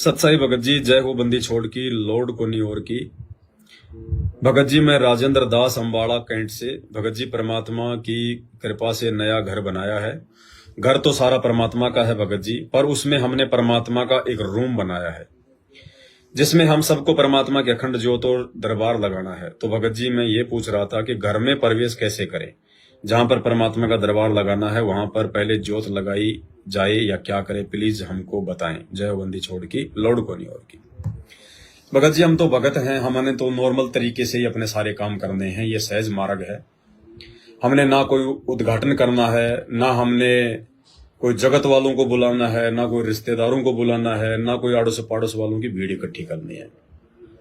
सतसाई भगत जी, जय हो बंदी छोड़ की, लौट को नहीं और की। भगत जी, मैं राजेंद्र दास अंबाड़ा कैंट से। भगत जी, परमात्मा की कृपा से नया घर बनाया है। घर तो सारा परमात्मा का है भगत जी, पर उसमें हमने परमात्मा का एक रूम बनाया है जिसमें हम सबको परमात्मा के अखंड ज्योत और दरबार लगाना है। तो भगत जी, मैं ये पूछ रहा था कि घर में प्रवेश कैसे करें? जहां पर परमात्मा का दरबार लगाना है वहां पर पहले ज्योत लगाई जाए या क्या करें? प्लीज हमको बताएं। जय हो बंदी छोड़ की, लौट को नहीं और की। भगत जी, हम तो भगत हैं, हमने तो नॉर्मल तरीके से ही अपने सारे काम करने हैं। ये सहज मार्ग है। हमने ना कोई उद्घाटन करना है, ना हमने कोई जगत वालों को बुलाना है, ना कोई रिश्तेदारों को बुलाना है, ना कोई आड़ोस पाड़ोस वालों की भीड़ इकट्ठी करनी है।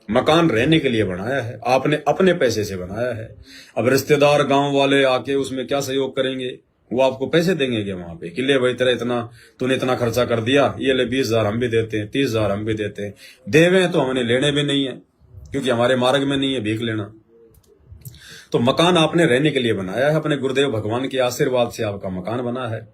मकान रहने के लिए बनाया है, आपने अपने पैसे से बनाया है। अब रिश्तेदार गांव वाले आके उसमें क्या सहयोग करेंगे? वो आपको पैसे देंगे क्या वहां पे? कि ले भाई, तेरा इतना तूने इतना खर्चा कर दिया, ये ले 20,000 हम भी देते हैं, 30,000 हम भी देते हैं। देवे तो हमने लेने भी नहीं है, क्योंकि हमारे मार्ग में नहीं है भीख लेना। तो मकान आपने रहने के लिए बनाया है, अपने गुरुदेव भगवान के आशीर्वाद से आपका मकान बना है।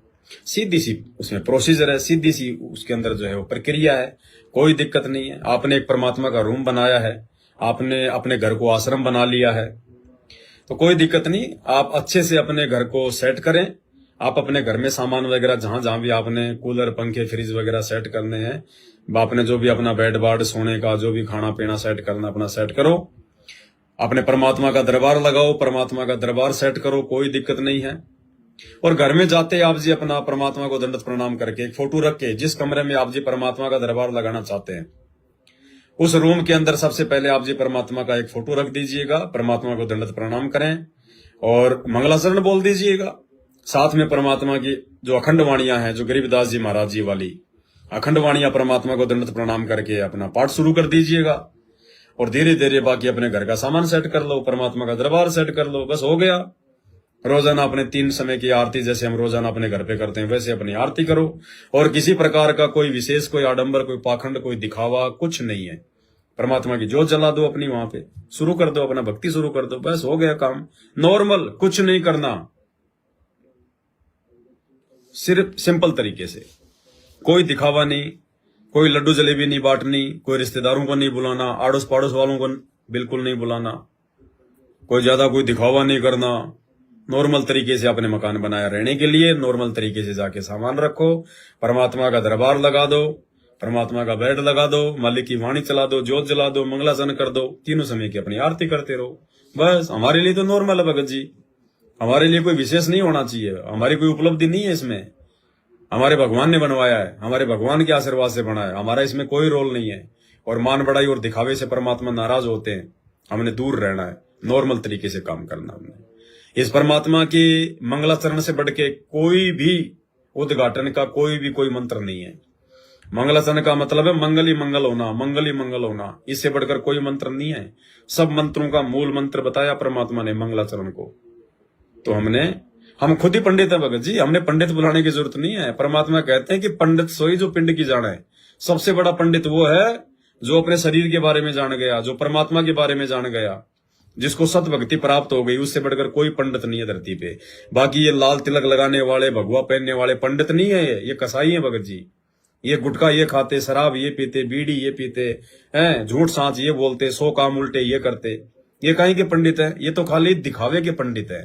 सीधी सी उसमें प्रोसीजर है, सीधी सी उसके अंदर जो है वो प्रक्रिया है, कोई दिक्कत नहीं है। आपने एक परमात्मा का रूम बनाया है, आपने अपने घर को आश्रम बना लिया है, तो कोई दिक्कत नहीं। आप अच्छे से अपने घर को सेट करें। आप अपने घर में सामान वगैरह जहां जहां भी आपने कूलर पंखे फ्रिज वगैरह सेट करने हैं, आपने जो भी अपना बेड बार्ड सोने का जो भी खाना पीना सेट करना अपना सेट करो। अपने परमात्मा का दरबार लगाओ, परमात्मा का दरबार सेट करो, कोई दिक्कत नहीं है। और घर में जाते आप जी अपना परमात्मा को दंडवत प्रणाम करके एक फोटो रख के, जिस कमरे में आप जी परमात्मा का दरबार लगाना चाहते हैं उस रूम के अंदर सबसे पहले आप जी परमात्मा का एक फोटो रख दीजिएगा, परमात्मा को दंडवत प्रणाम करें और मंगलाचरण बोल दीजिएगा। साथ में परमात्मा की जो अखंड वाणियां हैं, जो गरीबदास जी महाराज जी वाली अखंड वाणियां, परमात्मा को दंडवत प्रणाम करके अपना पाठ शुरू कर दीजिएगा। और धीरे धीरे बाकी अपने घर का सामान सेट कर लो, परमात्मा का दरबार सेट कर लो, बस हो गया। रोजाना अपने 3 समय की आरती जैसे हम रोजाना अपने घर पे करते हैं वैसे अपनी आरती करो। और किसी प्रकार का कोई विशेष, कोई आडंबर, कोई पाखंड, कोई दिखावा कुछ नहीं है। परमात्मा की जोत जला दो अपनी, वहां पे शुरू कर दो, अपना भक्ति शुरू कर दो, बस हो गया काम। नॉर्मल, कुछ नहीं करना, सिर्फ सिंपल तरीके से, कोई दिखावा नहीं, कोई लड्डू जलेबी नहीं बांटनी, कोई रिश्तेदारों को नहीं बुलाना, आड़ोस पाड़ोस वालों को बिल्कुल नहीं बुलाना, कोई ज्यादा कोई दिखावा नहीं करना। नॉर्मल तरीके से अपने मकान बनाया रहने के लिए, नॉर्मल तरीके से जाके सामान रखो, परमात्मा का दरबार लगा दो, परमात्मा का बेड लगा दो, मालिक की वाणी चला दो, ज्योत जला दो, मंगलाचरण कर दो, तीनों समय की अपनी आरती करते रहो। बस हमारे लिए तो नॉर्मल है भगत जी, हमारे लिए कोई विशेष नहीं होना चाहिए, हमारी कोई उपलब्धि नहीं है इसमें। हमारे भगवान ने बनवाया है, हमारे भगवान के आशीर्वाद से बना है, हमारा इसमें कोई रोल नहीं है। और मान बढ़ाई और दिखावे से परमात्मा नाराज होते हैं, हमने दूर रहना है, नॉर्मल तरीके से काम करना। हमने इस परमात्मा की मंगलाचरण से बढ़ के कोई भी उद्घाटन का कोई मंत्र नहीं है। मंगलाचरण का मतलब है मंगल ही मंगल होना, मंगल ही मंगल होना, इससे बढ़कर कोई मंत्र नहीं है। सब मंत्रों का मूल मंत्र बताया परमात्मा ने मंगलाचरण को। तो हम खुद ही पंडित है भगत जी, हमने पंडित बुलाने की जरूरत नहीं है। परमात्मा कहते हैं कि पंडित सोई जो पिंड की जाने। सबसे बड़ा पंडित वो है जो अपने शरीर के बारे में जान गया, जो परमात्मा के बारे में जान गया, जिसको सत भक्ति प्राप्त हो गई। उससे बढ़कर कोई पंडित नहीं है धरती पे। बाकी ये लाल तिलक लगाने वाले, भगवा पहनने वाले पंडित नहीं है, ये कसाई है भगत जी। ये गुटखा ये खाते, शराब ये पीते, बीड़ी ये पीते हैं, झूठ सांच ये बोलते, 100 काम उल्टे ये करते, ये कहीं के पंडित है? ये तो खाली दिखावे के पंडित है।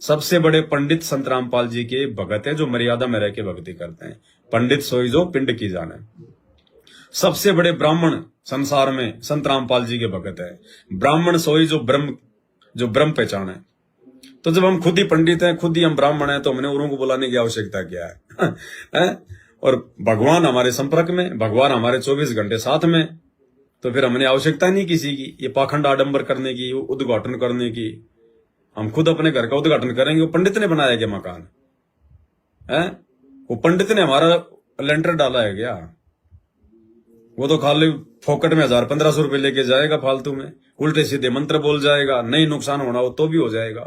सबसे बड़े पंडित संत रामपाल जी के भगत है, जो मर्यादा में रह के भक्ति करते हैं। पंडित सोई जो पिंड की जाने। सबसे बड़े ब्राह्मण संसार में संत रामपाल जी के भगत है। ब्राह्मण सोई जो ब्रह्म पहचाने। तो जब हम खुद ही पंडित हैं, खुद ही हम ब्राह्मण हैं, तो हमने औरों को बुलाने की आवश्यकता क्या है? और भगवान हमारे संपर्क में, भगवान हमारे 24 घंटे साथ में, तो फिर हमने आवश्यकता नहीं किसी की ये पाखंड आडंबर करने की, उद्घाटन करने की। हम खुद अपने घर का उद्घाटन करेंगे। वो पंडित ने बनाया क्या मकान है? वो पंडित ने हमारा लेंटर डाला है क्या? वो तो खाली फोकट में 1000-1500 रुपए लेके जाएगा फालतू में, उल्टे सीधे मंत्र बोल जाएगा। नहीं नुकसान होना हो तो भी हो जाएगा,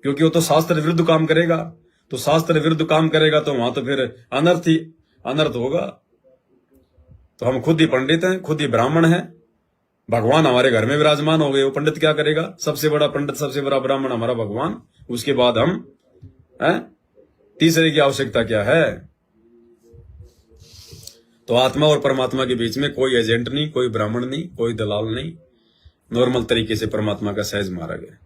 क्योंकि वो तो शास्त्र विरुद्ध काम करेगा। तो शास्त्र विरुद्ध काम करेगा तो वहां तो फिर अनर्थ होगा। तो हम खुद ही पंडित हैं, खुद ही ब्राह्मण हैं। भगवान हमारे घर में विराजमान हो गए, वो पंडित क्या करेगा? सबसे बड़ा पंडित, सबसे बड़ा ब्राह्मण हमारा भगवान, उसके बाद हम हैं। तीसरे की आवश्यकता क्या है? तो आत्मा और परमात्मा के बीच में कोई एजेंट नहीं, कोई ब्राह्मण नहीं, कोई दलाल नहीं, नॉर्मल तरीके से परमात्मा का सहज मारा गया।